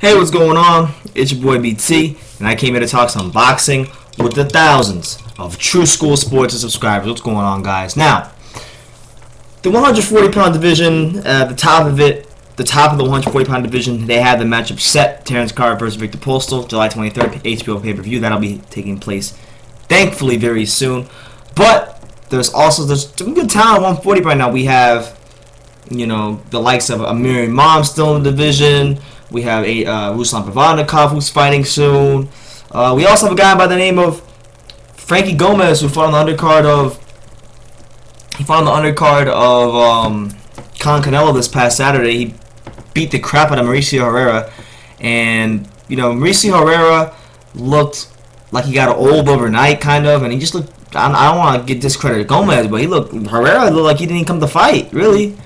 Hey, what's going on? It's your boy BT, and I came here to talk some boxing with the thousands of True School Sports subscribers. What's going on, guys? Now, the 140-pound division, the top of the 140-pound division, they had the matchup set: Terrence Carter versus Victor Postal, July 23rd, HBO pay-per-view. That'll be taking place, thankfully, very soon. But there's some good talent at 140 right now. We have, the likes of Amir Imam still in the division. We have Ruslan Provodnikov who's fighting soon. We also have a guy by the name of Frankie Gomez who fought on the undercard of Con Canelo this past Saturday. He beat the crap out of Mauricio Herrera, and Mauricio Herrera looked like he got old overnight, kind of, and he just looked. I don't want to get discredited Gomez, but Herrera looked like he didn't come to fight, really.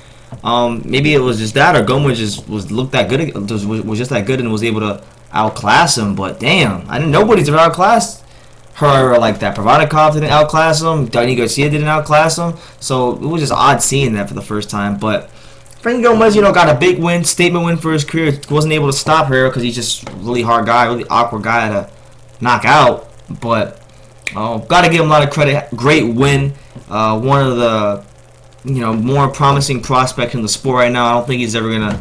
Maybe it was just that, or Gomez just was just that good and was able to outclass him. But damn, nobody's ever outclassed Herrera like that. Provodnikov didn't outclass him. Danny Garcia didn't outclass him. So it was just odd seeing that for the first time. But Frankie Gomez, got a big win, statement win for his career. Wasn't able to stop Herrera because he's just a really hard guy, really awkward guy to knock out. But gotta give him a lot of credit. Great win. One of the more promising prospect in the sport right now. I don't think he's ever gonna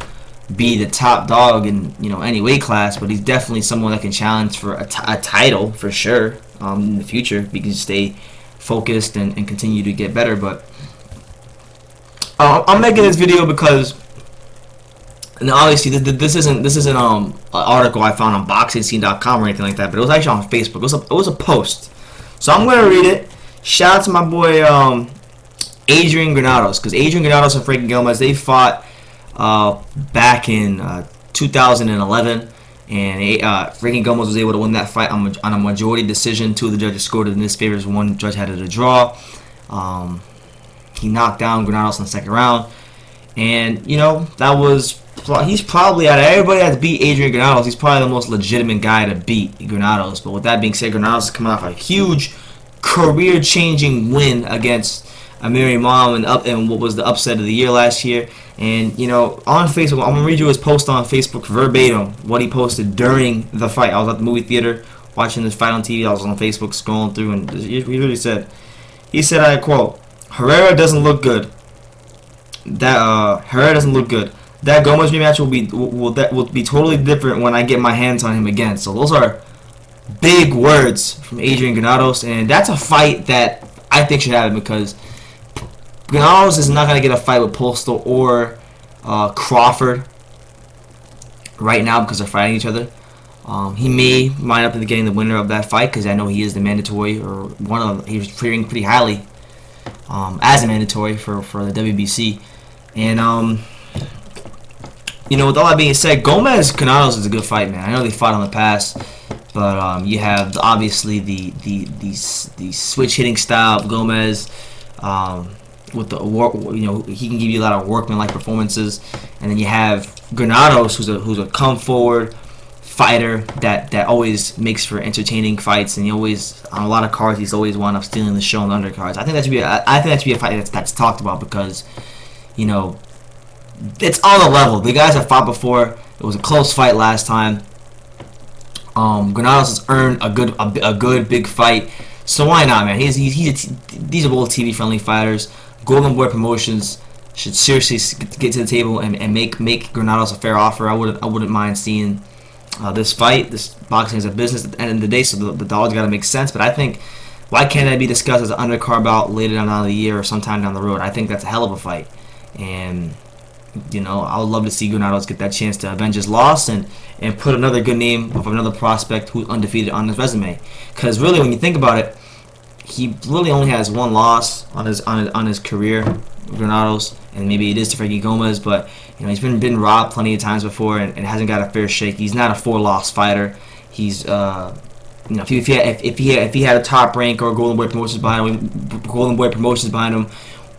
be the top dog in any weight class, but he's definitely someone that can challenge for a title for sure in the future if he can stay focused and continue to get better. But I'm making this video because, and obviously this isn't an article I found on BoxingScene.com or anything like that, but it was actually on Facebook. It was a post, so I'm gonna read it. Shout out to my boy Adrian Granados, because Adrian Granados and Frankie Gomez, they fought back in 2011, and Frankie Gomez was able to win that fight on a majority decision. Two of the judges scored it in his favor. One judge had it a draw. He knocked down Granados in the second round, and he's probably, out of everybody that's beat Adrian Granados, he's probably the most legitimate guy to beat Granados. But with that being said, Granados is coming off a huge career-changing win against Amir Imam and what was the upset of the year last year. And on Facebook, I'm gonna read you his post on Facebook verbatim, what he posted during the fight. I was at the movie theater watching this fight on TV. I was on Facebook scrolling through, and he really said, I quote, Herrera doesn't look good. Herrera doesn't look good. That Gomez rematch will be totally different when I get my hands on him again. So those are big words from Adrian Granados, and that's a fight that I think should happen, because Granados is not going to get a fight with Postal or Crawford right now because they're fighting each other. He may wind up getting the winner of that fight, because I know he is the mandatory, or he was fearing pretty highly as a mandatory for the WBC. And with all that being said, Gomez Granados is a good fight, man. I know they fought in the past, but you have obviously the switch hitting style of Gomez. With the work, he can give you a lot of workman-like performances, and then you have Granados, who's a come forward fighter that always makes for entertaining fights, and he always, on a lot of cards, he's always wound up stealing the show on the undercards. I think that should be a fight that's talked about, because it's on the level. The guys have fought before. It was a close fight last time. Granados has earned a good big fight, so why not, man? These are both TV-friendly fighters. Golden Boy Promotions should seriously get to the table and make Granados a fair offer. I wouldn't mind seeing this fight. This boxing is a business at the end of the day, so the dollars got to make sense. But I think, why can't that be discussed as an undercard bout later down the year or sometime down the road? I think that's a hell of a fight, and I would love to see Granados get that chance to avenge his loss and put another good name of another prospect who's undefeated on his resume. Because really, when you think about it, he really only has one loss on his career, Granados, and maybe it is to Frankie Gomez, but he's been robbed plenty of times before and hasn't got a fair shake. He's not a 4-loss fighter. He's if he had a Top Rank or Golden Boy Promotions behind him,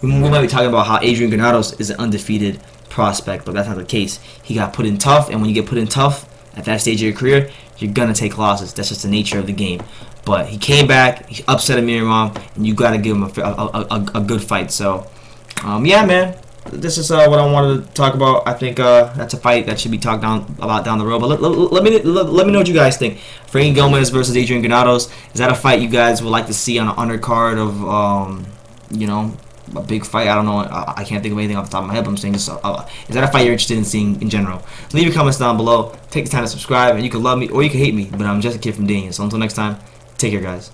we might be talking about how Adrian Granados is an undefeated prospect, but that's not the case. He got put in tough, and when you get put in tough at that stage of your career, you're gonna take losses. That's just the nature of the game. But he came back, he upset Amir Imam, and you got to give him a good fight. So, yeah, man. this is what I wanted to talk about. I think that's a fight that should be talked about down the road. But let me know what you guys think. Frankie Gomez versus Adrian Granados. Is that a fight you guys would like to see on an undercard of you know, a big fight? I don't know. I can't think of anything off the top of my head. But I'm saying, just is that a fight you're interested in seeing in general? Leave your comments down below. Take the time to subscribe, and you can love me or you can hate me. But I'm just a kid from Dania. So until next time, take care, guys.